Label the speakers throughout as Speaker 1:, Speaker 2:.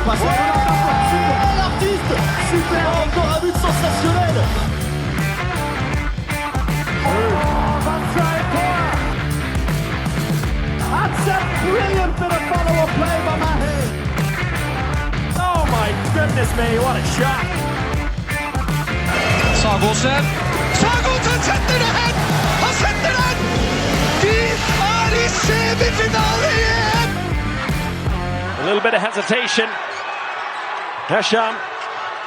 Speaker 1: passe. Super, l'artiste. Super, encore un but sensationnel. That's a brilliant bit of follow-up play by Mahe. Oh my goodness me, what a shot.
Speaker 2: Sagosen setter det hen! Han setter den! De i semifinale igjen!
Speaker 3: A little bit of hesitation. Hesham,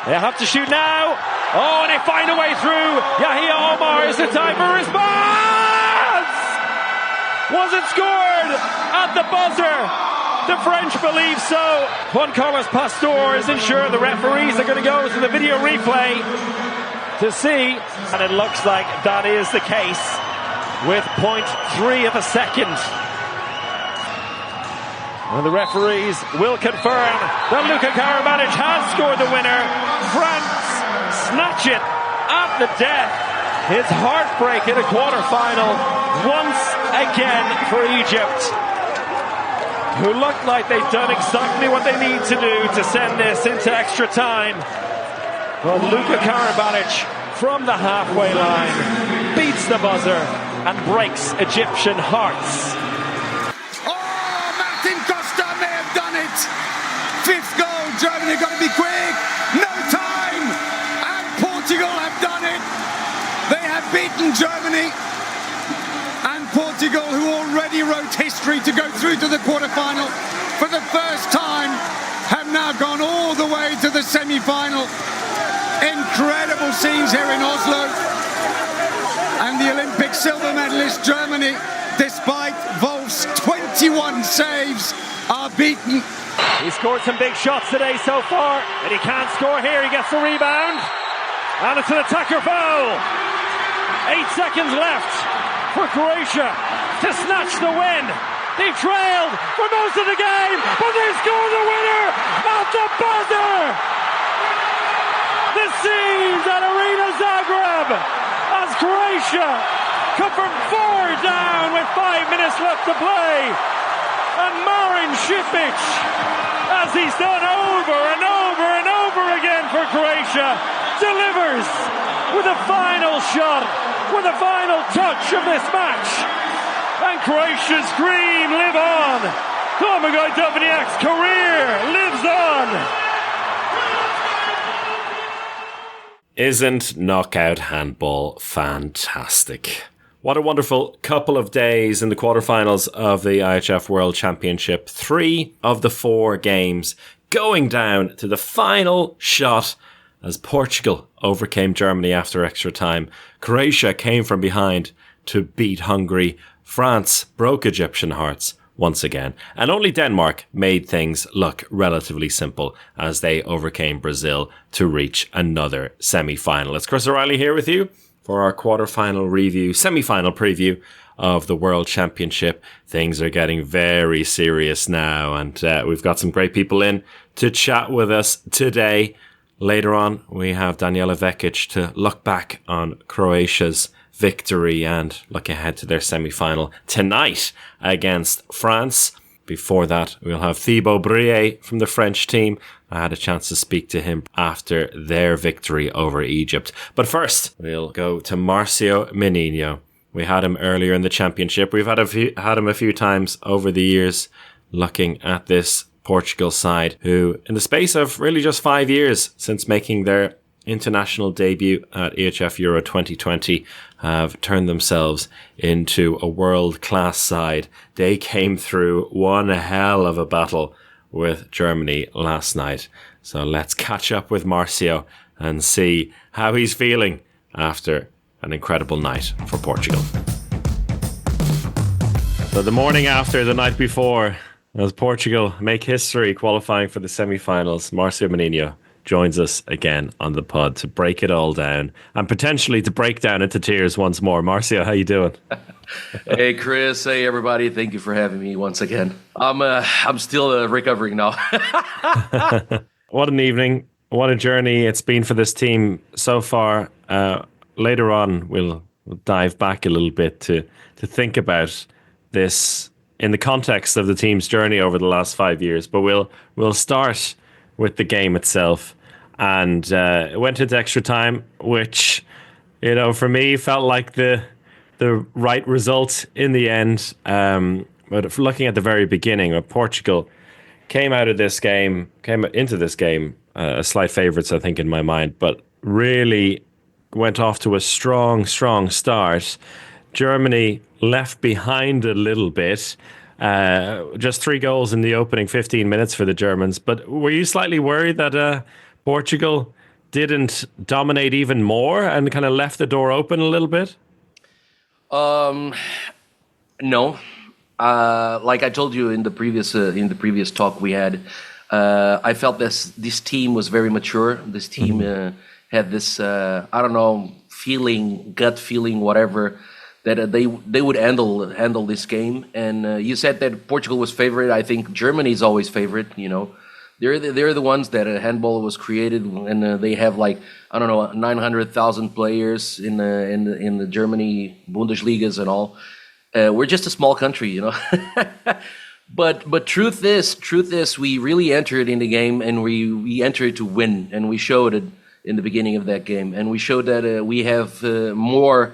Speaker 3: they have to shoot now. Oh, and they find a way through. Yahya Omar is the time for response! Was it scored at the buzzer? The French believe so. Juan Carlos Pastor isn't sure. The referees are going to go to the video replay to see, and it looks like that is the case with 0.3 of a second. And the referees will confirm that Luka Karabatic has scored the winner. France snatch it at the death. His heartbreak in a quarter-final once again for Egypt, who look like they've done exactly what they need to do to send this into extra time. But Luka Karabatic from the halfway line beats the buzzer and breaks Egyptian hearts.
Speaker 2: Oh, Martin Costa may have done it. Fifth goal, Germany got to be quick. No time. And Portugal have done it. They have beaten Germany. And Portugal, who already wrote history to go through to the quarterfinal for the first time, have now gone all the way to the semi-final. Incredible scenes here in Oslo. And the Olympic silver medalist Germany, despite Wolf's 21 saves, are beaten.
Speaker 3: He scored some big shots today so far, and he can't score here. He gets the rebound, and it's an attacker foul. 8 seconds left for Croatia to snatch the win. They trailed for most of the game, but they score the winner at the buzzer. The scenes at Arena Zagreb as Croatia come from 4 down with 5 minutes left to play. And Marin Šipić, as he's done over and over and over again for Croatia, delivers with a final shot, with a final touch of this match. And Croatia's dream live on. Domagoj Dubnjak's career lives on.
Speaker 4: Isn't knockout handball fantastic? What a wonderful couple of days in the quarterfinals of the IHF World Championship. 3 of the 4 games going down to the final shot as Portugal overcame Germany after extra time. Croatia came from behind to beat Hungary. France broke Egyptian hearts once again. And only Denmark made things look relatively simple as they overcame Brazil to reach another semi-final. It's Chris O'Reilly here with you for our quarter-final review, semi-final preview of the World Championship. Things are getting very serious now, and we've got some great people in to chat with us today. Later on, we have Danijela Vekic to look back on Croatia's victory and look ahead to their semi-final tonight against France. Before that, we'll have Thibaut Briet from the French team. I had a chance to speak to him after their victory over Egypt. But first, we'll go to Marcio Menino. We had him earlier in the championship. We've had him a few times over the years looking at this Portugal side, who in the space of really just 5 years since making their international debut at EHF Euro 2020 have turned themselves into a world-class side. They came through one hell of a battle with Germany last night. So let's catch up with Marcio and see how he's feeling after an incredible night for Portugal. So the morning after, the night before, as Portugal make history qualifying for the semi-finals, Marcio Menino joins us again on the pod to break it all down and potentially to break down into tears once more. Marcio, how you doing?
Speaker 5: Hey, Chris. Hey, everybody. Thank you for having me once again. I'm still recovering now.
Speaker 4: What an evening. What a journey it's been for this team so far. Later on, we'll dive back a little bit to think about this in the context of the team's journey over the last 5 years. But we'll start with the game itself, and it went into extra time, which, for me felt like the right result in the end. But if looking at the very beginning, where Portugal came into this game, slight favourites, I think, in my mind, but really went off to a strong start. Germany left behind a little bit. Just 3 goals in the opening 15 minutes for the Germans. But were you slightly worried that Portugal didn't dominate even more and kind of left the door open a little bit?
Speaker 5: No. Like I told you in the previous talk we had, I felt this team was very mature. This team had this gut feeling, whatever, that they would handle this game. And you said that Portugal was favorite. I think Germany is always favorite. They're the ones that handball was created, and they have 900,000 players in the Germany Bundesligas and all. We're just a small country, But truth is, we really entered in the game, and we entered to win, and we showed it in the beginning of that game, and we showed that we have more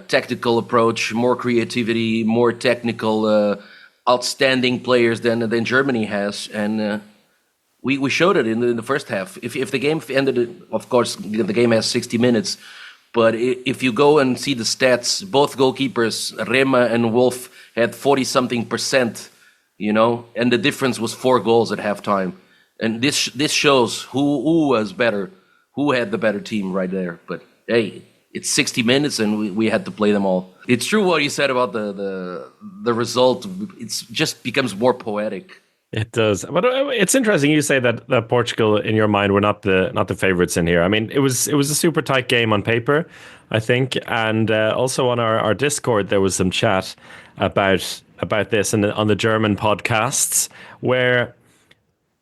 Speaker 5: technical approach, more creativity, more technical, outstanding players than Germany has, and we showed it in the first half. If the game ended, of course, the game has 60 minutes. But if you go and see the stats, both goalkeepers, Rema and Wolf, had 40-something%, and the difference was 4 goals at halftime. And this shows who was better, who had the better team right there. But hey, it's 60 minutes and we had to play them all. It's true what you said about the result. It just becomes more poetic.
Speaker 4: It does, but it's interesting you say that Portugal, in your mind, were not the favorites in here. I mean, it was a super tight game on paper, I think, and also on our Discord there was some chat about this and on the German podcasts, where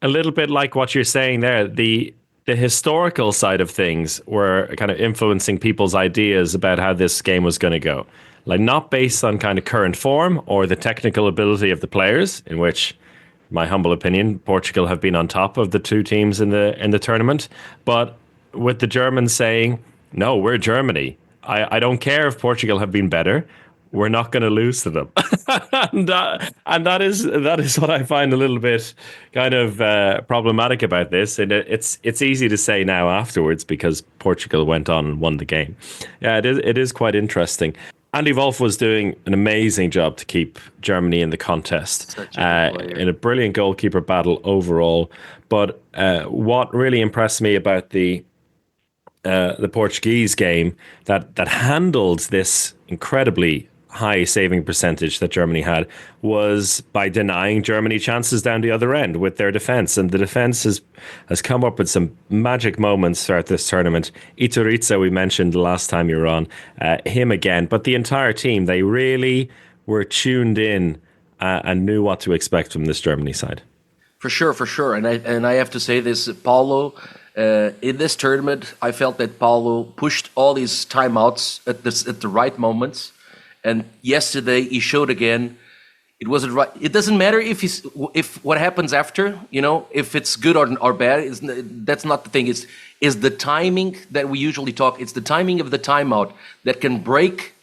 Speaker 4: a little bit like what you're saying there, the historical side of things were kind of influencing people's ideas about how this game was going to go, like not based on kind of current form or the technical ability of the players, in which, my humble opinion, Portugal have been on top of the 2 teams in the tournament, but with the Germans saying, no, we're Germany. I don't care if Portugal have been better. We're not going to lose to them. and that is what I find a little bit kind of problematic about this. And it's easy to say now afterwards because Portugal went on and won the game. Yeah, it is quite interesting. Andy Wolf was doing an amazing job to keep Germany in the contest, in a brilliant goalkeeper battle overall. But what really impressed me about the Portuguese game that handled this incredibly high saving percentage that Germany had was by denying Germany chances down the other end with their defense. And the defense has come up with some magic moments throughout this tournament. Iturriza, we mentioned the last time you were on, him again, but the entire team, they really were tuned in and knew what to expect from this Germany side.
Speaker 5: For sure. And I have to say this, Paulo, in this tournament, I felt that Paulo pushed all his timeouts at the right moments. And yesterday he showed again, it wasn't right. It doesn't matter if what happens after, if it's good or bad. That's not the thing. Is the timing that we usually talk. It's the timing of the timeout that can break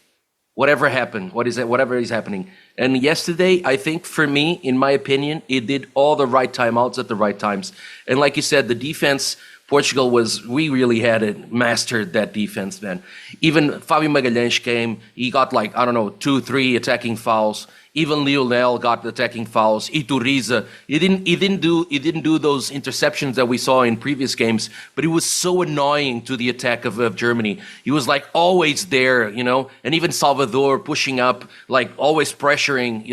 Speaker 5: whatever happened. Whatever is happening. And yesterday, I think for me, in my opinion, it did all the right timeouts at the right times. And like you said, the defense. Portugal we really had it, mastered that defense, man. Even Fábio Magalhães came, he got 2-3 attacking fouls. Even Lionel got attacking fouls. Iturriza, he didn't do those interceptions that we saw in previous games, but it was so annoying to the attack of Germany. He was always there, and even Salvador pushing up, always pressuring,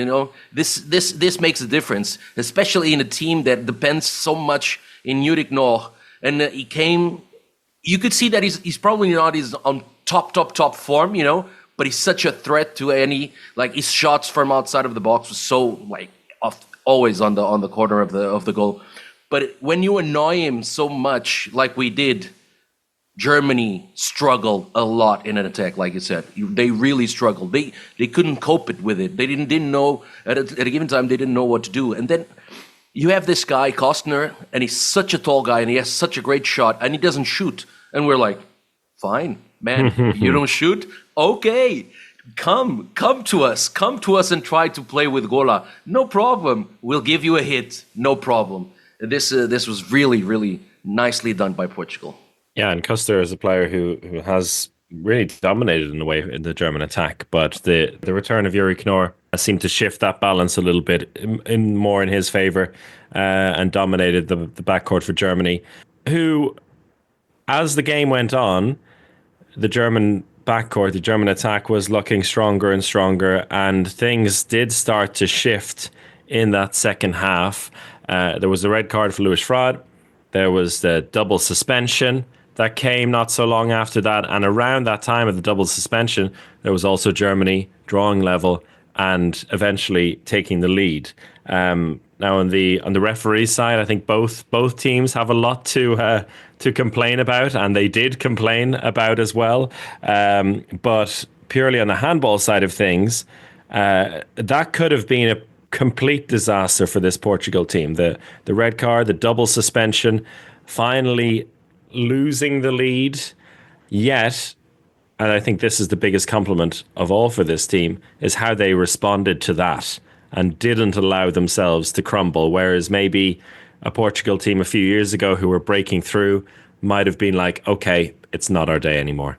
Speaker 5: This makes a difference, especially in a team that depends so much in Zurich North. And he came, you could see that he's probably not on top form, but he's such a threat to any, his shots from outside of the box was so, always on the corner of the goal. But when you annoy him so much, like we did, Germany struggled a lot in an attack, like you said. They really struggled. They couldn't cope with it. They didn't know, at a given time, they didn't know what to do. And then you have this guy, Kostner, and he's such a tall guy, and he has such a great shot, and he doesn't shoot. And we're like, fine, man, you don't shoot? Okay, come to us. Come to us and try to play with Gola. No problem. We'll give you a hit. No problem. This was really, really nicely done by Portugal.
Speaker 4: Yeah, and Custer is a player who has really dominated in a way in the German attack, but the return of Yuri Knorr seemed to shift that balance a little bit in more in his favour, and dominated the backcourt for Germany, who, as the game went on, the German backcourt, the German attack was looking stronger and stronger, and things did start to shift in that second half. There was a red card for Louis Fraud. There was the double suspension that came not so long after that, and around that time of the double suspension, there was also Germany drawing level and eventually taking the lead. Now on the referee side, I think both teams have a lot to complain about, and they did complain about as well. But purely on the handball side of things, that could have been a complete disaster for this Portugal team. The red card, the double suspension, finally losing the lead. Yet, and I think this is the biggest compliment of all for this team, is how they responded to that and didn't allow themselves to crumble. Whereas maybe a Portugal team a few years ago who were breaking through might have been like, okay, it's not our day anymore.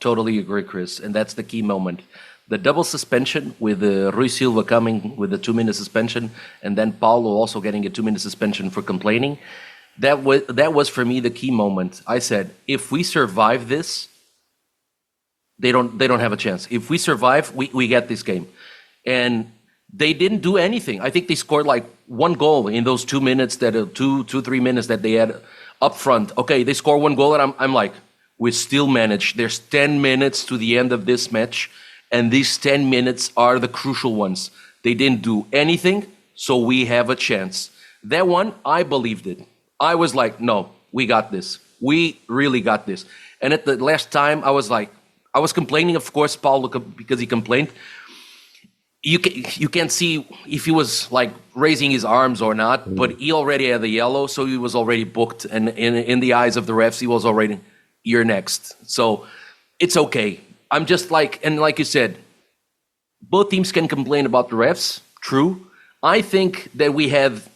Speaker 5: Totally agree, Chris. And that's the key moment. The double suspension with Rui Silva coming with a 2-minute suspension, and then Paulo also getting a 2-minute suspension for complaining. That was for me the key moment. I said, if we survive this, they don't have a chance. If we survive, we get this game. And they didn't do anything. I think they scored like one goal in those 2 minutes, 3 minutes that they had up front. Okay, they score one goal, and I'm like, we still manage. There's 10 minutes to the end of this match, and these 10 minutes are the crucial ones. They didn't do anything, so we have a chance. That one, I believed it. I was like, no, we got this. We really got this. And at the last time, I was complaining, of course, Paulo, because he complained. You can't see if he was like raising his arms or not, but he already had the yellow, so he was already booked. And in the eyes of the refs, he was already, you're next. So it's okay. I'm just like, and like you said, both teams can complain about the refs, true. I think that we have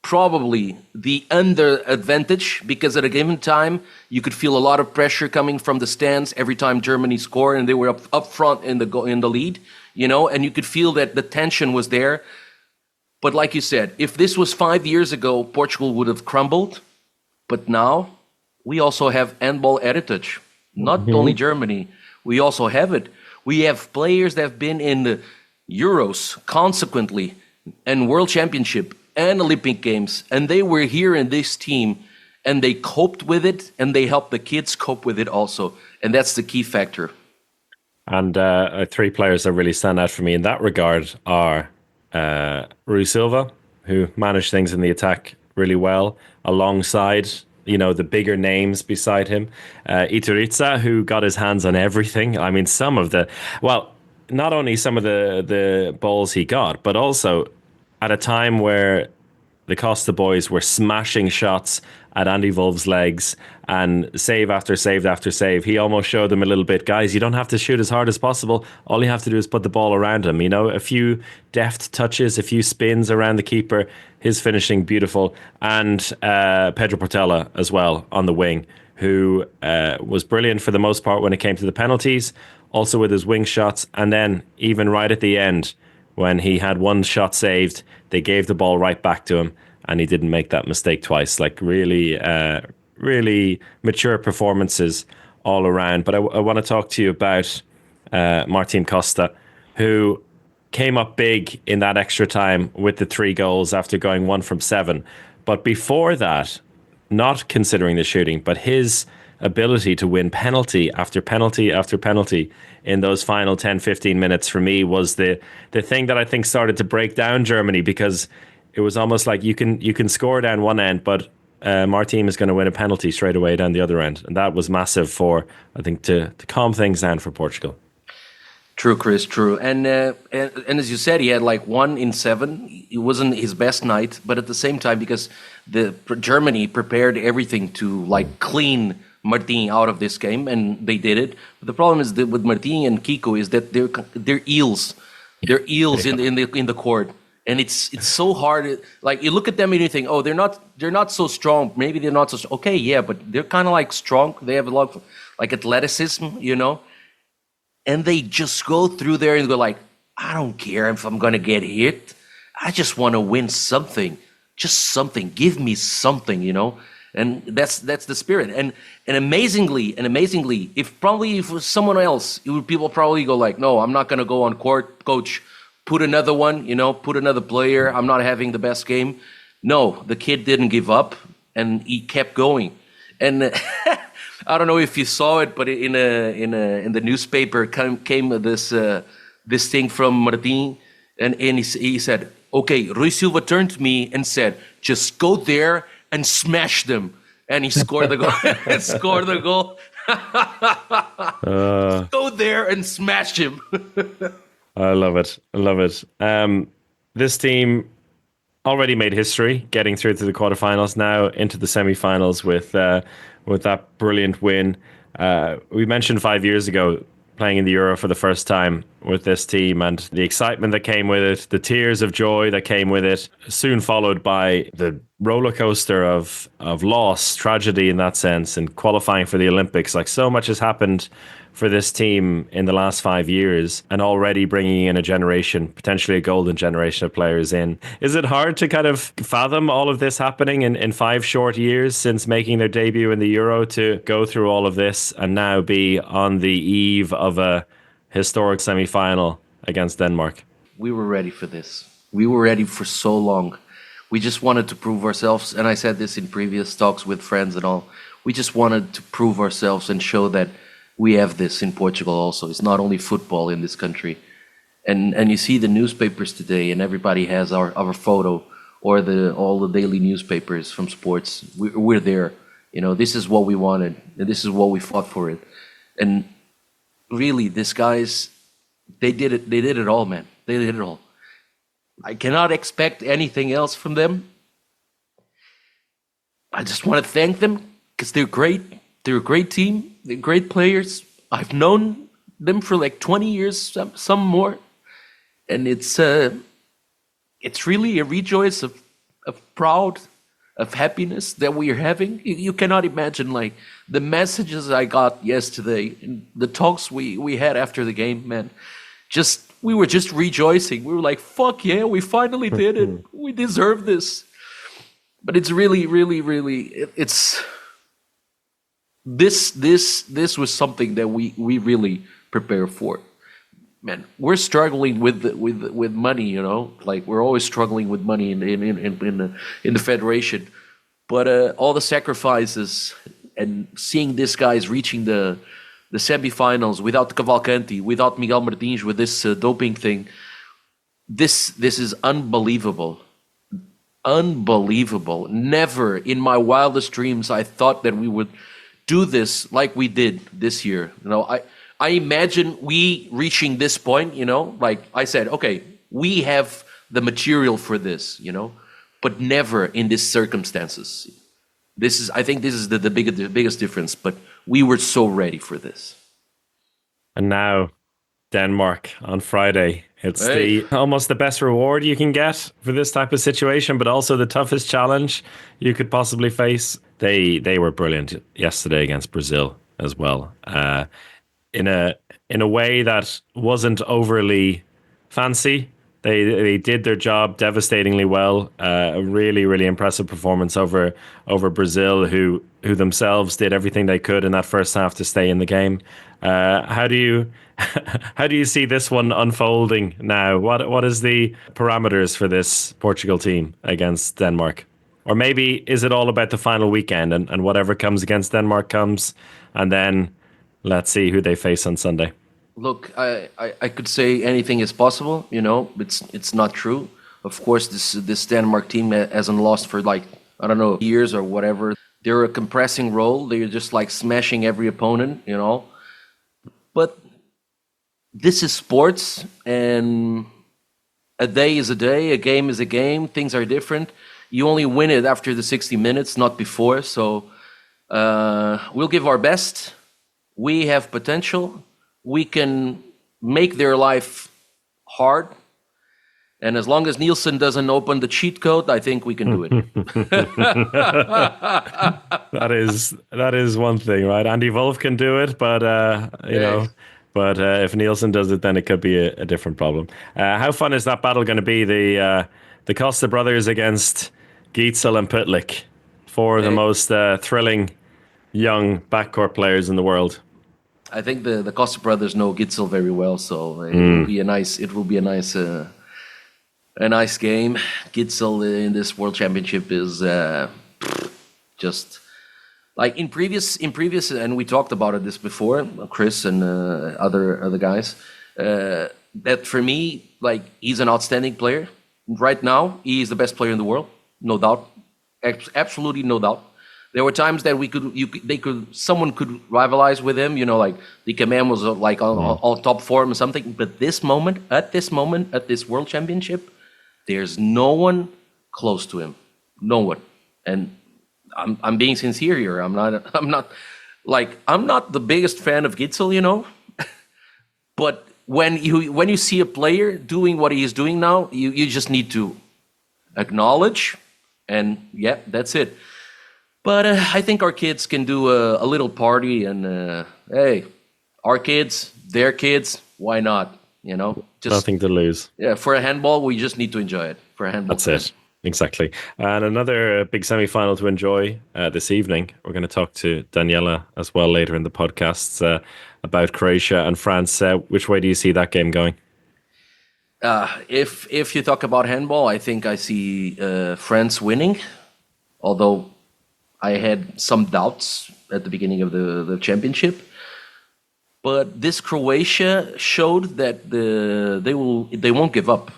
Speaker 5: probably the under advantage, because at a given time you could feel a lot of pressure coming from the stands every time Germany scored, and they were up front in the lead, and you could feel that the tension was there. But like you said, if this was 5 years ago, Portugal would have crumbled. But now we also have handball heritage. Not only Germany, we also have it. We have players that have been in the Euros consequently and World Championship and Olympic Games, and they were here in this team, and they coped with it, and they helped the kids cope with it also, and that's the key factor.
Speaker 4: And three players that really stand out for me in that regard are Rui Silva, who managed things in the attack really well, alongside the bigger names beside him. Iturriza, who got his hands on everything. I mean, not only some of the balls he got, but also at a time where the Costa boys were smashing shots at Andy Wolf's legs and save after save after save, he almost showed them a little bit, guys, you don't have to shoot as hard as possible. All you have to do is put the ball around him. A few deft touches, a few spins around the keeper, his finishing beautiful. And Pedro Portela as well on the wing, who was brilliant for the most part when it came to the penalties, also with his wing shots. And then even right at the end, when he had one shot saved, they gave the ball right back to him, and he didn't make that mistake twice. Like really mature performances all around. But I want to talk to you about Martin Costa, who came up big in that extra time with the 3 goals after going 1 from 7. But before that, not considering the shooting, but his ability to win penalty after penalty after penalty in those final 10-15 minutes for me was the thing that I think started to break down Germany, because it was almost like you can score down one end, but our team is going to win a penalty straight away down the other end, and that was massive for, I think, to calm things down for Portugal.
Speaker 5: True, Chris. True, and as you said, he had like 1 in 7. It wasn't his best night, but at the same time, because Germany prepared everything to like clean Martin out of this game, and they did it. But the problem is that with Martin and Kiko is that they're eels. They're eels in the court, and it's so hard. Like you look at them and you think, oh, they're not so strong. Maybe they're not so strong. Okay, yeah, but they're kind of like strong. They have a lot of like athleticism, you know. And they just go through there and go like, I don't care if I'm going to get hit. I just want to win something. Just something. Give me something, you know? And that's the spirit. And amazingly, if it was someone else, people probably go like, no, I'm not going to go on court, coach. Put another one, you know, put another player. I'm not having the best game. No, the kid didn't give up and he kept going. And I don't know if you saw it, but in the newspaper came this thing from Martin, and he said, "Okay, Rui Silva turned to me and said, just go there and smash them," and he scored the goal. Scored the goal. Go there and smash him.
Speaker 4: I love it. I love it. This team already made history, getting through to the quarterfinals, now into the semifinals with that brilliant win. We mentioned 5 years ago playing in the Euro for the first time with this team, and the excitement that came with it, the tears of joy that came with it, soon followed by the roller coaster of loss, tragedy in that sense, and qualifying for the Olympics. Like, so much has happened for this team in the last 5 years, and already bringing in a generation, potentially a golden generation of players in. Is it hard to kind of fathom all of this happening in 5 short years since making their debut in the Euro, to go through all of this and now be on the eve of a historic semi-final against Denmark?
Speaker 5: We were ready for this. We were ready for so long. We just wanted to prove ourselves, and I said this in previous talks with friends and all. We just wanted to prove ourselves and show that we have this in Portugal also. It's not only football in this country. And you see the newspapers today, and everybody has our photo, or all the daily newspapers from sports. We're there. You know, this is what we wanted, and this is what we fought for it. And really, these guys, they did it. They did it all, man. They did it all. I cannot expect anything else from them. I just want to thank them because they're great. They're a great team. They're great players. I've known them for like 20 years, some more. And it's really a rejoice of proud, of happiness that we are having. You cannot imagine like the messages I got yesterday, and the talks we had after the game, man. We were just rejoicing. We were like, fuck yeah, we finally did it. We deserve this. But it's really, really, really, This was something that we really prepared for. Man, we're struggling with money, you know. Like, we're always struggling with money in the federation. But all the sacrifices and seeing these guys reaching the semifinals without Cavalcanti, without Miguel Martins, with this doping thing, this is unbelievable. Unbelievable. Never in my wildest dreams I thought that we would do this like we did this year. You know, I imagine we reaching this point, you know, like I said, okay, we have the material for this, you know, but never in these circumstances. I think this is the biggest difference, but we were so ready for this.
Speaker 4: And now Denmark on Friday. It's almost the best reward you can get for this type of situation, but also the toughest challenge you could possibly face. They were brilliant yesterday against Brazil as well, in a way that wasn't overly fancy. They did their job devastatingly well. A really, really impressive performance over Brazil, who themselves did everything they could in that first half to stay in the game. How do you see this one unfolding now? What is the parameters for this Portugal team against Denmark? Or maybe is it all about the final weekend and whatever comes against Denmark comes, and then let's see who they face on Sunday?
Speaker 5: Look, I could say anything is possible, you know, it's not true. Of course, this Denmark team hasn't lost for like, I don't know, years or whatever. They're a compressing role. They're just like smashing every opponent, you know. But this is sports, and a day is a day, a game is a game. Things are different. You only win it after the 60 minutes, not before. So we'll give our best. We have potential. We can make their life hard. And as long as Nielsen doesn't open the cheat code, I think we can do it.
Speaker 4: that is one thing, right? Andy Wolf can do it, but you know, but if Nielsen does it, then it could be a different problem. How fun is that battle going to be? The Costa brothers against Gietzel and Pitlick, four of the most thrilling young backcourt players in the world.
Speaker 5: I think the Costa brothers know Gietzel very well, so it will be a nice. It will be a nice game. Gietzel in this World Championship is just like in previous, and we talked about this before, Chris and other guys. That for me, like, he's an outstanding player. Right now, he is the best player in the world, no doubt, absolutely no doubt. There were times that someone could rivalize with him, you know, like the command was like on top form or something. But at this World Championship, there's no one close to him, no one. And I'm being sincere here. I'm not the biggest fan of Gietzel, you know, but when you see a player doing what he's doing now, you just need to acknowledge, and yeah, that's it. But I think our kids can do a little party, and hey, our kids, their kids, why not? You know, just
Speaker 4: nothing to lose.
Speaker 5: Yeah, for a handball, we just need to enjoy it. For a handball,
Speaker 4: that's it. Exactly. And another big semi-final to enjoy this evening. We're going to talk to Danijela as well later in the podcast about Croatia and France. Which way do you see that game going?
Speaker 5: If you talk about handball, I think I see France winning, although I had some doubts at the beginning of the championship. But this Croatia showed that they won't give up.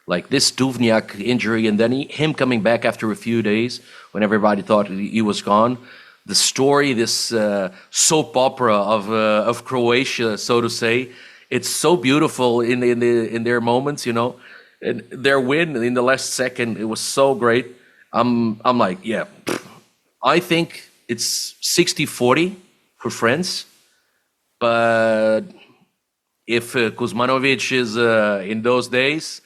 Speaker 5: Like this Duvnjak injury, and then him coming back after a few days when everybody thought he was gone. The story, this soap opera of Croatia, so to say, it's so beautiful in their moments, you know. And their win in the last second, it was so great. I'm like, yeah, I think it's 60-40 for France. But if Kuzmanovic is in those days,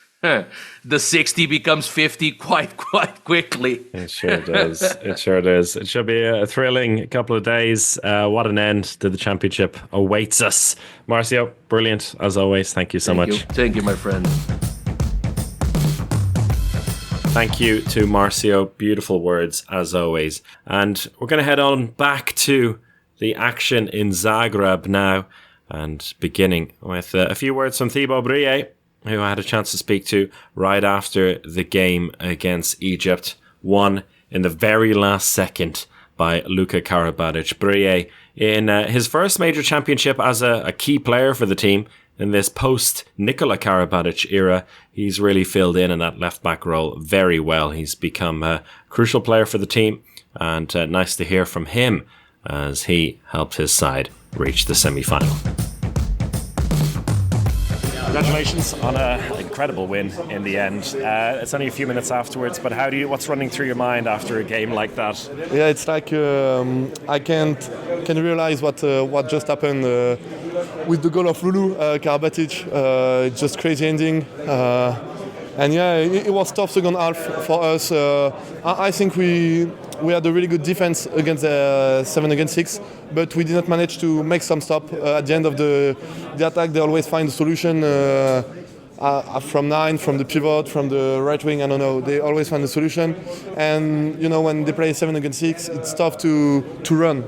Speaker 5: the 60 becomes 50 quite quickly.
Speaker 4: It sure does. It sure does. It should be a thrilling couple of days. What an end to the championship awaits us. Marcio, brilliant as always. Thank you so much.
Speaker 5: Thank you, my friend.
Speaker 4: Thank you to Marcio. Beautiful words as always. And we're going to head on back to the action in Zagreb now, and beginning with a few words from Thibaut Briet, who I had a chance to speak to right after the game against Egypt, won in the very last second by Luka Karabatic. Briet, in his first major championship as a key player for the team in this post-Nikola Karabatic era, he's really filled in that left-back role very well. He's become a crucial player for the team, and nice to hear from him as he helped his side reach the semi-final. Congratulations on an incredible win in the end. It's only a few minutes afterwards, but what's running through your mind after a game like that?
Speaker 6: Yeah, it's like I can realize what just happened with the goal of Lulu Karabatic. It's just crazy ending. And yeah, it was tough second half for us. I think we had a really good defense against 7 against 6, but we did not manage to make some stop at the end of the attack. They always find a solution from 9, from the pivot, from the right wing. I don't know. They always find a solution. And you know, when they play 7 against 6, it's tough to run.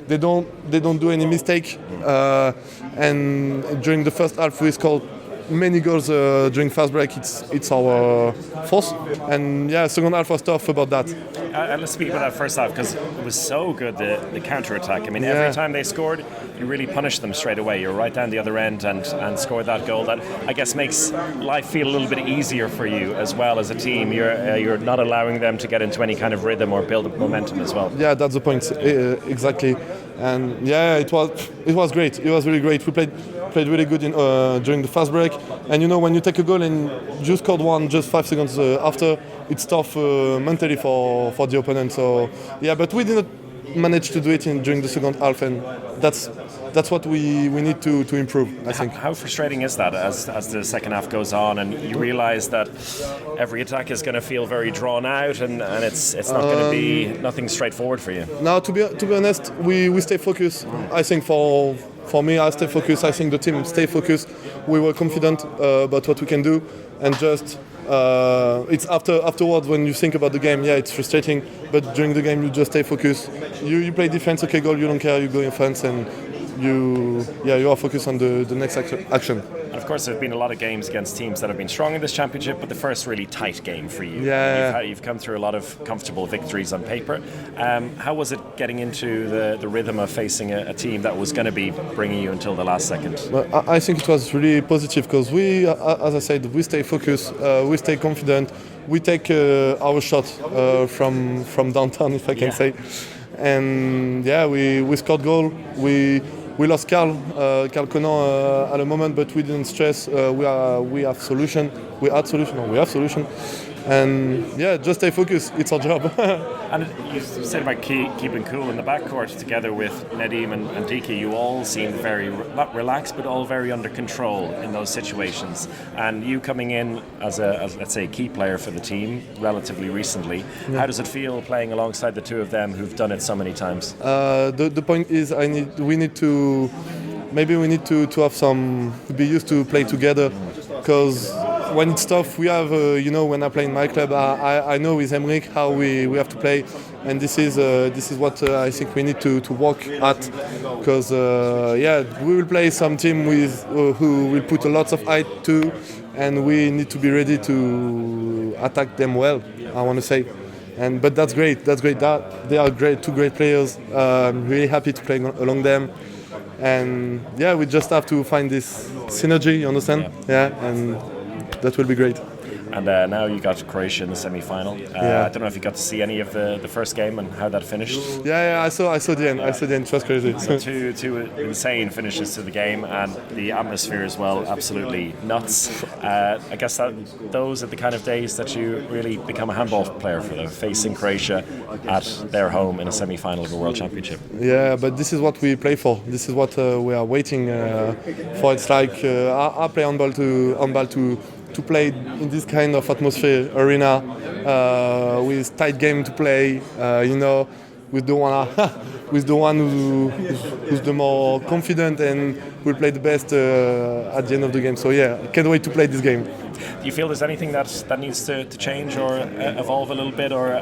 Speaker 6: They don't do any mistake. And during the first half, we scored many goals during fast break. It's our force, and yeah, second half was tough about that.
Speaker 4: Let's speak about that first half, because it was so good, the counter attack. I mean, every time they scored, you really punished them straight away. You're right down the other end and scored that goal. That, I guess, makes life feel a little bit easier for you as well as a team. You're not allowing them to get into any kind of rhythm or build up momentum as well.
Speaker 6: Yeah, that's the point exactly. And yeah, it was great. It was really great. We played played really good during the fast break. And when you take a goal and you scored one just 5 seconds after, it's tough mentally for the opponent. So yeah, but we didn't manage to do it during the second half, and that's what we need to improve, I think.
Speaker 4: How frustrating is that as the second half goes on and you realise that every attack is going to feel very drawn out and it's not going to be nothing straightforward for you?
Speaker 6: Now, to be honest, we stay focused. I think for me, I stay focused. I think the team stay focused. We were confident about what we can do, and just it's afterwards when you think about the game. Yeah, it's frustrating, but during the game you just stay focused. You play defense, okay, goal, you don't care. You go in offense and you are focused on the next action.
Speaker 4: And of course, there have been a lot of games against teams that have been strong in this championship, but the first really tight game for you.
Speaker 6: Yeah.
Speaker 4: You've come through a lot of comfortable victories on paper. How was it getting into the rhythm of facing a team that was going to be bringing you until the last second?
Speaker 6: Well, I think it was really positive because we, as I said, we stay focused, we stay confident, we take our shot from downtown, if I can say. And yeah, we scored goal. We lost Carl Conan at a moment, but we didn't stress. We have solution. We had solution. Or we have solution. And yeah, just stay focused. It's our job.
Speaker 4: And you said about keeping cool in the backcourt together with Nedim and Diki. You all seemed very, not relaxed, but all very under control in those situations. And you coming in as let's say, key player for the team relatively recently, how does it feel playing alongside the two of them who've done it so many times?
Speaker 6: The point is, we need to have some, to be used to play together, because when it's tough, we have, when I play in my club, I know with Emric how we have to play, and this is what I think we need to work at, because we will play some team with who will put a lot of height too, and we need to be ready to attack them well, I want to say. But that's great. That they are two great players. I'm really happy to play along them. And yeah, we just have to find this synergy, you understand? Yeah, and that will be great.
Speaker 4: And now you got Croatia in the semi-final. I don't know if you got to see any of the first game and how that finished.
Speaker 6: Yeah, I saw the end. I saw the end. It was crazy.
Speaker 4: So two insane finishes to the game, and the atmosphere as well, absolutely nuts. I guess those are the kind of days that you really become a handball player for them, facing Croatia at their home in a semi-final of a World Championship.
Speaker 6: Yeah, but this is what we play for. This is what we are waiting for. It's like I play handball to play in this kind of atmosphere, arena, with tight game to play, with the one who's the more confident and will play the best at the end of the game. So yeah, I can't wait to play this game.
Speaker 4: Do you feel there's anything that needs to change or evolve a little bit, or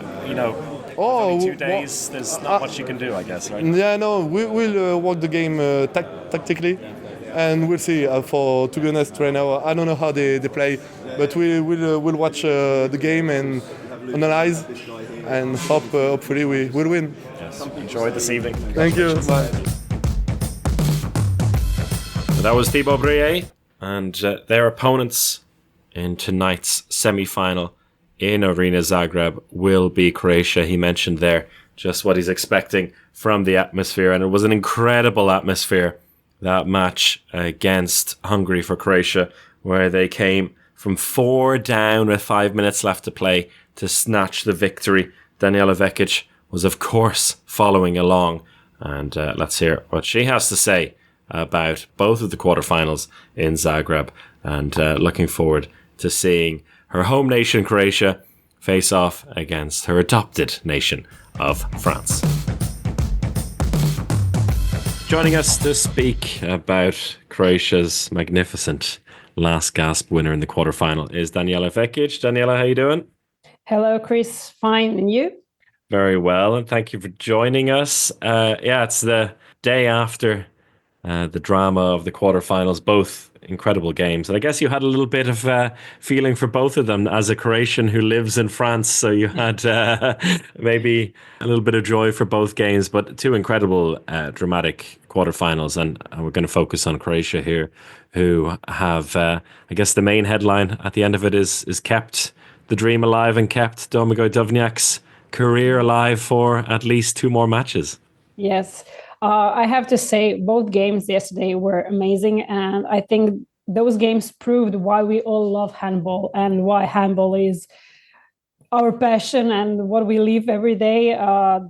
Speaker 4: only 2 days, there's not much you can do, I guess, right?
Speaker 6: Yeah, no, we'll work the game tactically. And we'll see. To be honest, right now, I don't know how they play, but we'll watch the game and analyze, and hopefully we will win.
Speaker 4: Yes. Enjoy this evening.
Speaker 6: Thank you. Bye.
Speaker 4: That was Thibaut Briet and their opponents in tonight's semi-final in Arena Zagreb will be Croatia. He mentioned there just what he's expecting from the atmosphere, and it was an incredible atmosphere, that match against Hungary for Croatia, where they came from 4 down with 5 minutes left to play to snatch the victory. Danijela Vekic was, of course, following along. And let's hear what she has to say about both of the quarterfinals in Zagreb, and looking forward to seeing her home nation, Croatia, face off against her adopted nation of France. Joining us to speak about Croatia's magnificent last gasp winner in the quarterfinal is Danijela Vekic. Danijela, how you doing?
Speaker 7: Hello, Chris. Fine, and you?
Speaker 4: Very well, and thank you for joining us. It's the day after the drama of the quarterfinals, both incredible games. And I guess you had a little bit of feeling for both of them as a Croatian who lives in France. So you had maybe a little bit of joy for both games, but two incredible dramatic quarterfinals. And we're going to focus on Croatia here, who have, I guess the main headline at the end of it is kept the dream alive and kept Domagoj Duvnjak's career alive for at least 2 more matches.
Speaker 7: Yes. I have to say both games yesterday were amazing, and I think those games proved why we all love handball and why handball is our passion and what we live every day.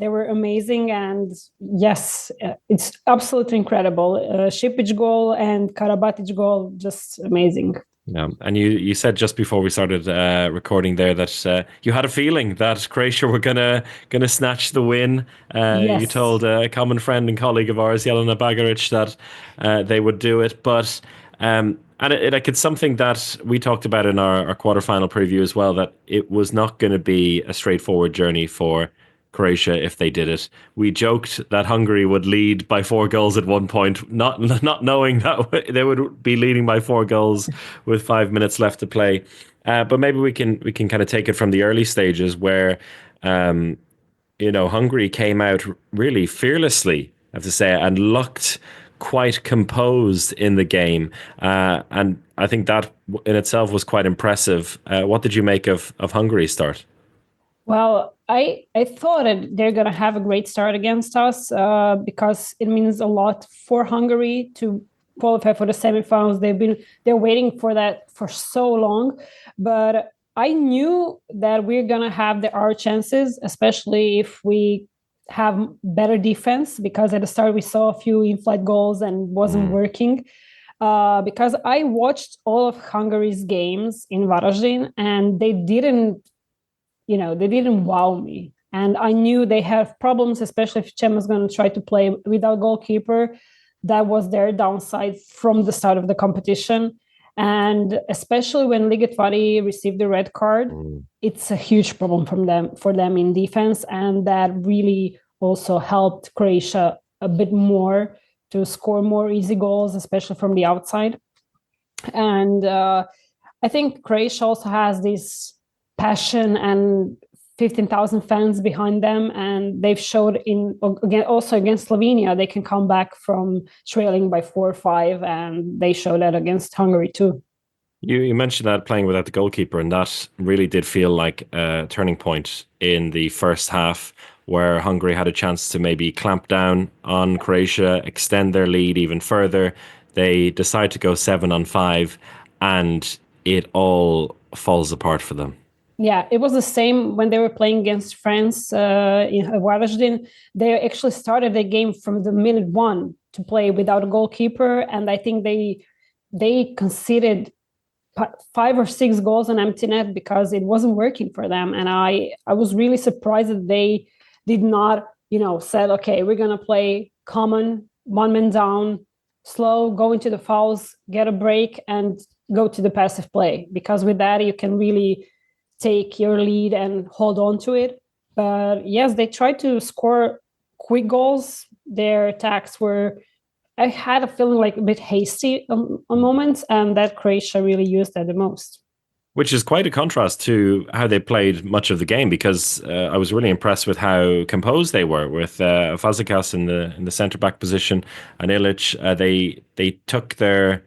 Speaker 7: They were amazing, and yes, it's absolutely incredible. Šipić goal and Karabatic goal, just amazing.
Speaker 4: Yeah, and you said just before we started recording there that you had a feeling that Croatia were gonna snatch the win.
Speaker 7: Yes.
Speaker 4: You told a common friend and colleague of ours, Jelena Bagaric, that they would do it, but. And it's something that we talked about in our quarterfinal preview as well, that it was not going to be a straightforward journey for Croatia if they did it. We joked that Hungary would lead by 4 goals at one point, not knowing that they would be leading by 4 goals with 5 minutes left to play. But maybe we can kind of take it from the early stages where, Hungary came out really fearlessly, I have to say, and looked quite composed in the game, and I think that in itself was quite impressive. What did you make of Hungary's start?
Speaker 7: Well, I thought that they're going to have a great start against us because it means a lot for Hungary to qualify for the semifinals. They're waiting for that for so long, but I knew that we're going to have our chances, especially if we have better defense, because at the start we saw a few in-flight goals and wasn't working. Because I watched all of Hungary's games in Varaždin and they didn't wow me. And I knew they have problems, especially if Cem was going to try to play without goalkeeper. That was their downside from the start of the competition. And especially when Ligetvari received the red card, it's a huge problem for them in defense. And that really also helped Croatia a bit more to score more easy goals, especially from the outside. And I think Croatia also has this passion and 15,000 fans behind them, and they've showed also against Slovenia they can come back from trailing by 4 or 5, and they showed that against Hungary too.
Speaker 4: You mentioned that playing without the goalkeeper, and that really did feel like a turning point in the first half, where Hungary had a chance to maybe clamp down on Croatia, extend their lead even further. They decide to go 7-on-5, and it all falls apart for them.
Speaker 7: Yeah, it was the same when they were playing against France in Varaždin. They actually started the game from the minute 1 to play without a goalkeeper, and I think they conceded 5 or 6 goals on empty net because it wasn't working for them. And I was really surprised that they did not, said, okay, we're going to play common, 1 man down, slow, go into the fouls, get a break, and go to the passive play. Because with that, you can really take your lead and hold on to it. But yes, they tried to score quick goals. Their attacks were, I had a feeling like a bit hasty on moments, and that Croatia really used that the most.
Speaker 4: Which is quite a contrast to how they played much of the game, because I was really impressed with how composed they were with Fazekas in the centre back position and Ilic. They took their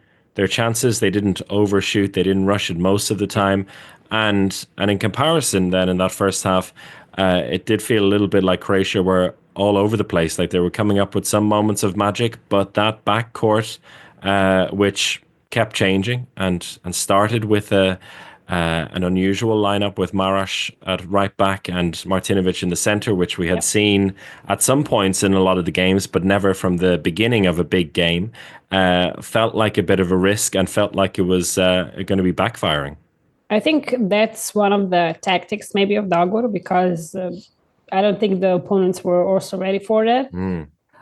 Speaker 4: chances. They didn't overshoot. They didn't rush it most of the time. And in comparison, then in that first half, it did feel a little bit like Croatia were all over the place. Like they were coming up with some moments of magic, but that backcourt, which kept changing and started with an unusual lineup with Maras at right back and Martinovic in the centre, which we had seen at some points in a lot of the games, but never from the beginning of a big game, felt like a bit of a risk and felt like it was going to be backfiring.
Speaker 7: I think that's one of the tactics maybe of Dagor, because I don't think the opponents were also ready for that.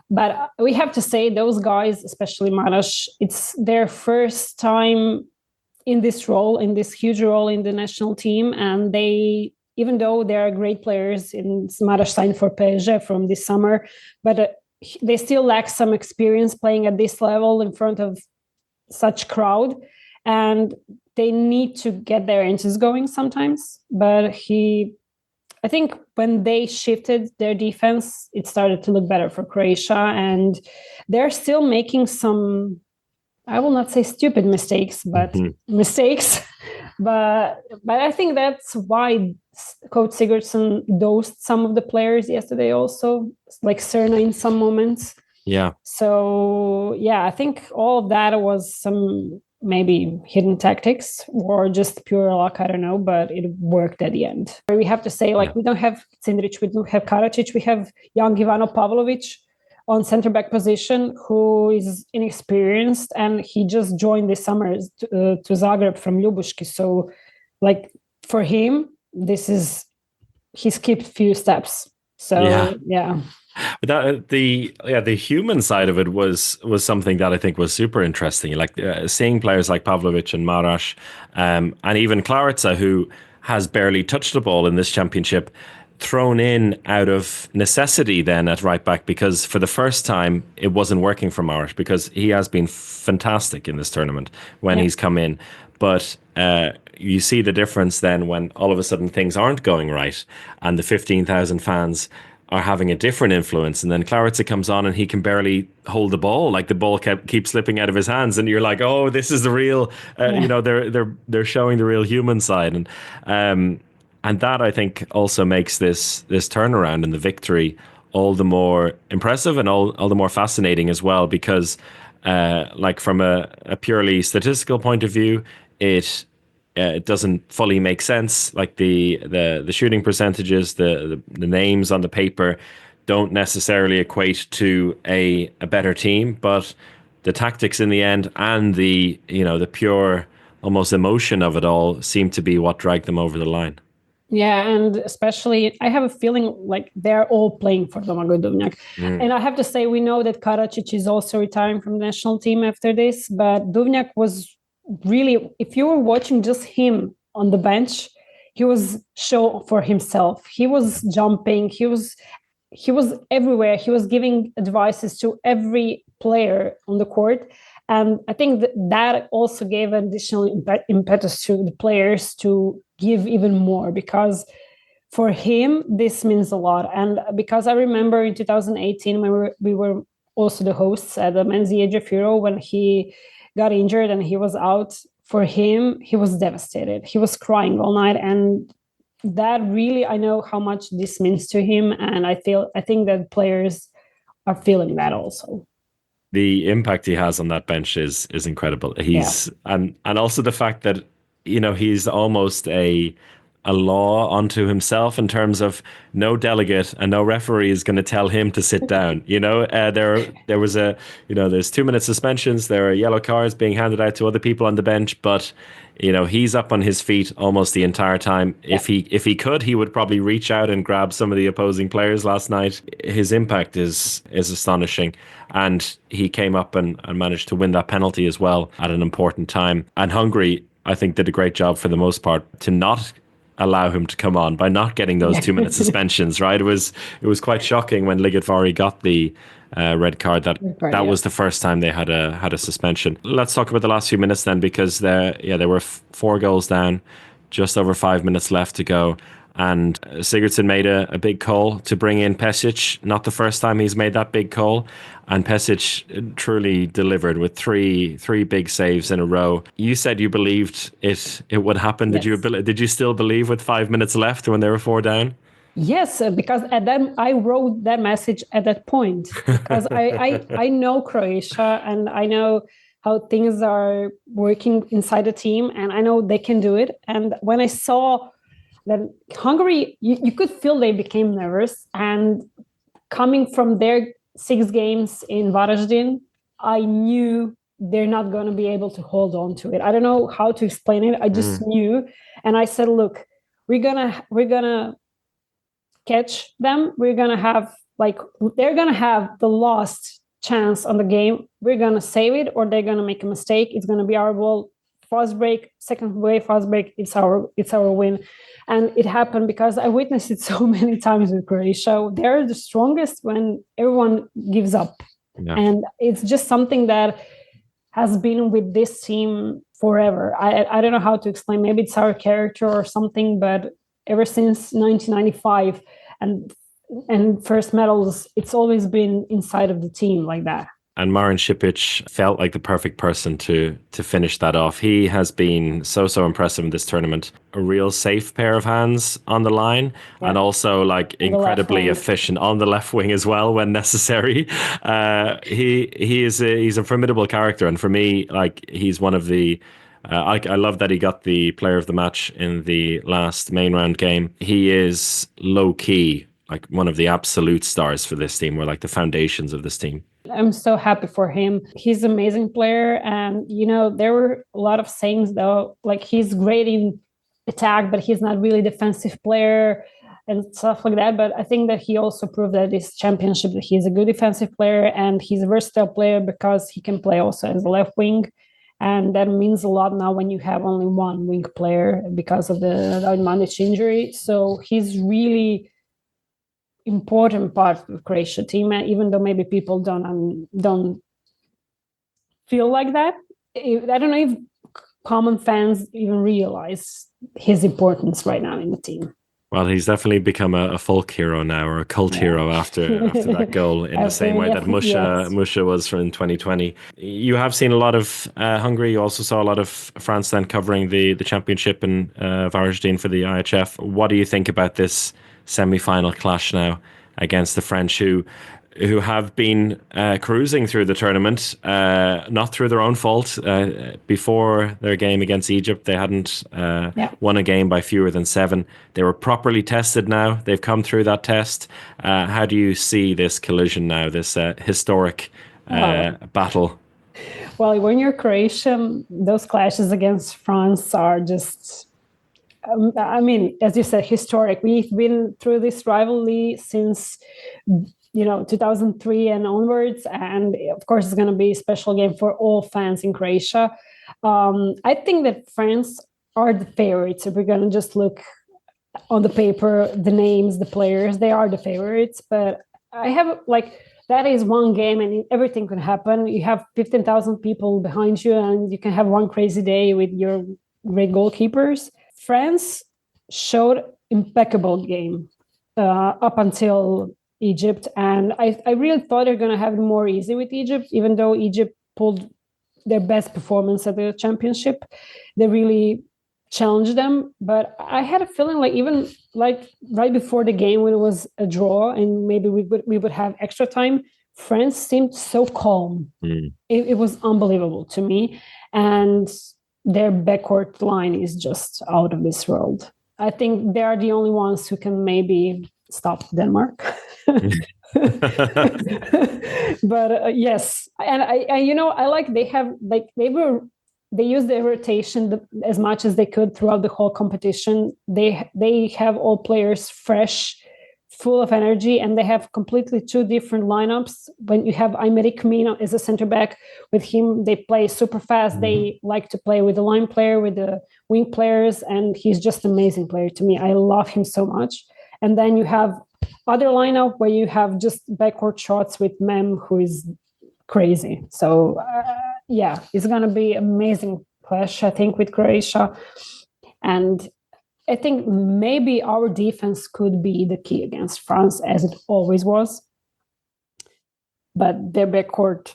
Speaker 7: But we have to say those guys, especially Maras, it's their first time in this role, in this huge role in the national team. And they, even though they are great players, in Maras signed for PSG from this summer, but they still lack some experience playing at this level in front of such crowd. And they need to get their engines going sometimes. But I think when they shifted their defense, it started to look better for Croatia. And they're still making some, I will not say stupid mistakes, but mistakes. But I think that's why Coach Sigurdsson dosed some of the players yesterday also, like Cerna in some moments.
Speaker 4: Yeah.
Speaker 7: So I think all of that was some maybe hidden tactics or just pure luck. I don't know, but it worked at the end. We have to say, like, we don't have Cindric, we don't have Karacic, we have young Ivano Pavlovic on center back position, who is inexperienced, and he just joined this summer to Zagreb from Ljubuški. So, like, for him, he skipped few steps. So
Speaker 4: But the human side of it was something that I think was super interesting. Like seeing players like Pavlovic and Marash, and even Klaritsa, who has barely touched the ball in this championship, thrown in out of necessity then at right back, because for the first time it wasn't working for Marash, because he has been fantastic in this tournament when he's come in. But you see the difference then when all of a sudden things aren't going right and the 15,000 fans are having a different influence, and then Klaritsa comes on and he can barely hold the ball. Like the ball keeps slipping out of his hands, and you're like, oh, this is the real. You know, they're showing the real human side, and that I think also makes this turnaround and the victory all the more impressive and all the more fascinating as well, because like from a purely statistical point of view, it doesn't fully make sense. Like the shooting percentages, the names on the paper don't necessarily equate to a better team, but the tactics in the end and the pure almost emotion of it all seem to be what dragged them over the line.
Speaker 7: Yeah, and especially I have a feeling like they're all playing for Domagoj Duvnjak. And I have to say, we know that Karacic is also retiring from the national team after this, but Duvnjak was really, if you were watching just him on the bench, he was show for himself. He was jumping, he was everywhere. He was giving advices to every player on the court. And I think that also gave additional impetus to the players to give even more, because for him, this means a lot. And because I remember in 2018, when we were also the hosts at the Men's EHF Euro, when he got injured and he was out, for him, he was devastated. He was crying all night. And that really, I know how much this means to him. And I think that players are feeling that also.
Speaker 4: The impact he has on that bench is incredible. And also the fact that, he's almost a law unto himself in terms of no delegate and no referee is going to tell him to sit down. There was there's 2-minute suspensions. There are yellow cards being handed out to other people on the bench, but he's up on his feet almost the entire time. Yeah. If he could, he would probably reach out and grab some of the opposing players last night. His impact is astonishing. And he came up and managed to win that penalty as well at an important time. And Hungary, I think, did a great job for the most part to not allow him to come on by not getting those 2-minute suspensions, right? It was quite shocking when Ligetvari got the red card. That was the first time they had a suspension. Let's talk about the last few minutes then, because they were 4 goals down, just over 5 minutes left to go. And Sigurdsson made a big call to bring in Pesic. Not the first time he's made that big call. And Pesic truly delivered with three big saves in a row. You said you believed it would happen. Yes. Did you still believe with 5 minutes left when they were 4 down?
Speaker 7: Yes, because at that I wrote that message at that point, because I know Croatia and I know how things are working inside the team, and I know they can do it. And when I saw that Hungary, you could feel they became nervous, and coming from their 6 games in Varaždin, I knew they're not going to be able to hold on to it. I don't know how to explain it. I just knew, and I said, "Look, we're gonna catch them. We're gonna have they're gonna have the last chance on the game. We're gonna save it, or they're gonna make a mistake. It's gonna be our ball. Fast break, second wave, fast break. It's our win." And it happened, because I witnessed it so many times with Croatia. They're the strongest when everyone gives up. Yeah. And it's just something that has been with this team forever. I don't know how to explain. Maybe it's our character or something, but ever since 1995 and first medals, it's always been inside of the team like that.
Speaker 4: And Marin Cilic felt like the perfect person to finish that off. He has been so impressive in this tournament. A real safe pair of hands on the line, and also like incredibly efficient on the left wing as well when necessary. He's a formidable character, and for me, like he's one of the. I love that he got the player of the match in the last main round game. He is low key like one of the absolute stars for this team, or like the foundations of this team.
Speaker 7: I'm so happy for him. He's an amazing player. And, there were a lot of sayings, though, like he's great in attack, but he's not really defensive player and stuff like that. But I think that he also proved that this championship that he's a good defensive player, and he's a versatile player because he can play also as a left wing. And that means a lot now when you have only one wing player because of the Mandic injury. So he's really important part of the Croatia team, even though maybe people don't feel like that. I don't know if common fans even realize his importance right now in the team.
Speaker 4: Well, he's definitely become a folk hero now, or a cult hero after that goal, in the same way that Musha was from 2020. You have seen a lot of Hungary. You also saw a lot of France then covering the championship in Varaždin for the IHF. What do you think about this semi-final clash now against the French, who have been cruising through the tournament, not through their own fault? Before their game against Egypt, they hadn't won a game by fewer than 7. They were properly tested now. They've come through that test. How do you see this collision now, this historic battle?
Speaker 7: Well, when you're Croatian, those clashes against France are just... as you said, historic. We've been through this rivalry since, 2003 and onwards. And of course, it's going to be a special game for all fans in Croatia. I think that France are the favorites. If we're going to just look on the paper, the names, the players, they are the favorites. But I have that is one game and everything could happen. You have 15,000 people behind you and you can have one crazy day with your great goalkeepers. France showed impeccable game up until Egypt, and I really thought they're going to have it more easy with Egypt, even though Egypt pulled their best performance at the championship. They really challenged them, but I had a feeling even right before the game when it was a draw and maybe we would have extra time, France seemed so calm. It was unbelievable to me, and their backcourt line is just out of this world. I think they are the only ones who can maybe stop Denmark. But yes, and I like they use their rotation as much as they could throughout the whole competition. They have all players fresh, full of energy, and they have completely 2 different lineups. When you have Aymeric Mina as a center back, with him they play super fast. They like to play with the line player, with the wing players, and he's just an amazing player to me. I love him so much. And then you have other lineup where you have just backcourt shots with Mem, who is crazy. So it's going to be amazing clash, I think, with Croatia. And I think maybe our defense could be the key against France, as it always was. But their backcourt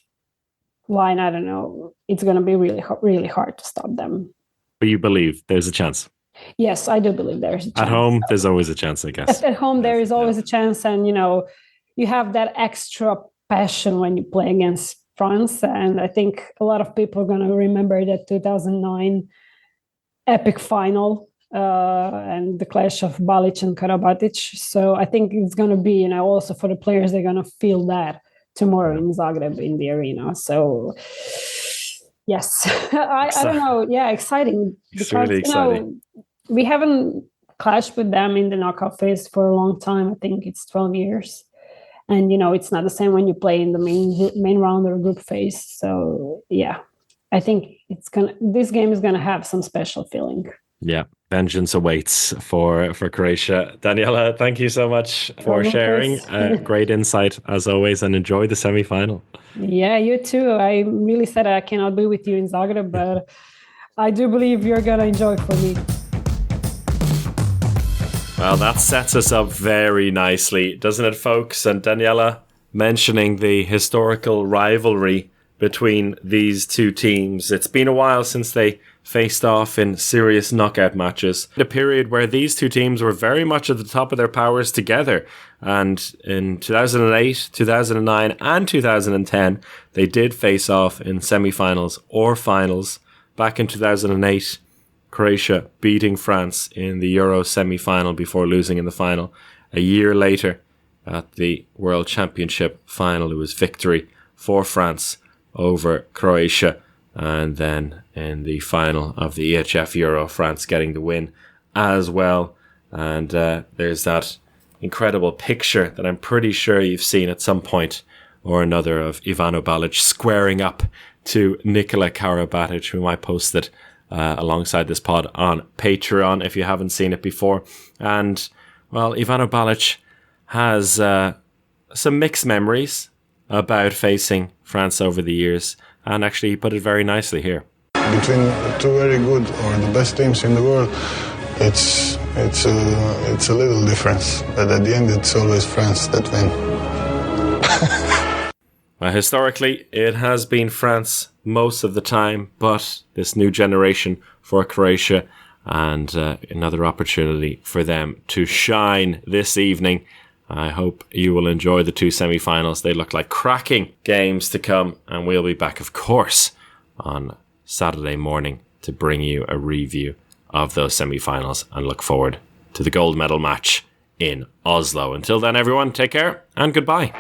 Speaker 7: line, I don't know. It's going to be really, really hard to stop them.
Speaker 4: But you believe there's a chance?
Speaker 7: Yes, I do believe there's a chance.
Speaker 4: At home, there's always a chance, I guess.
Speaker 7: At home, there is always a chance. And, you have that extra passion when you play against France. And I think a lot of people are going to remember that 2009 epic final and the clash of Balic and Karabatic. So I think it's going to be, also for the players, they're going to feel that tomorrow in Zagreb in the arena. So yes, I don't know. Yeah, exciting.
Speaker 4: It's really exciting.
Speaker 7: We haven't clashed with them in the knockout phase for a long time. I think it's 12 years. And, it's not the same when you play in the main round or group phase. So, yeah, I think this game is going to have some special feeling. Yeah.
Speaker 4: Vengeance awaits for Croatia. Danijela, thank you so much for sharing. Great insight as always, and enjoy the semi-final.
Speaker 7: Yeah, you too. I really said I cannot be with you in Zagreb, but I do believe you're going to enjoy for me.
Speaker 4: Well, that sets us up very nicely, doesn't it, folks? And Danijela, mentioning the historical rivalry between these two teams. It's been a while since they faced off in serious knockout matches. A period where these two teams were very much at the top of their powers together. And in 2008, 2009 and 2010, they did face off in semi-finals or finals. Back in 2008, Croatia beating France in the Euro semi-final before losing in the final. A year later, at the World Championship final, it was victory for France over Croatia. And then in the final of the EHF Euro, France getting the win as well. And there's that incredible picture that I'm pretty sure you've seen at some point or another of Ivano Balic squaring up to Nikola Karabatic, whom I posted alongside this pod on Patreon if you haven't seen it before. And, well, Ivano Balic has some mixed memories about facing France over the years. And actually, he put it very nicely here.
Speaker 8: Between two very good or the best teams in the world, it's a little difference. But at the end, it's always France that win.
Speaker 4: Well, historically, it has been France most of the time, but this new generation for Croatia and another opportunity for them to shine this evening. I hope you will enjoy the two semi-finals. They look like cracking games to come, and we'll be back, of course, on Saturday morning to bring you a review of those semi-finals and look forward to the gold medal match in Oslo. Until then, everyone, take care and goodbye.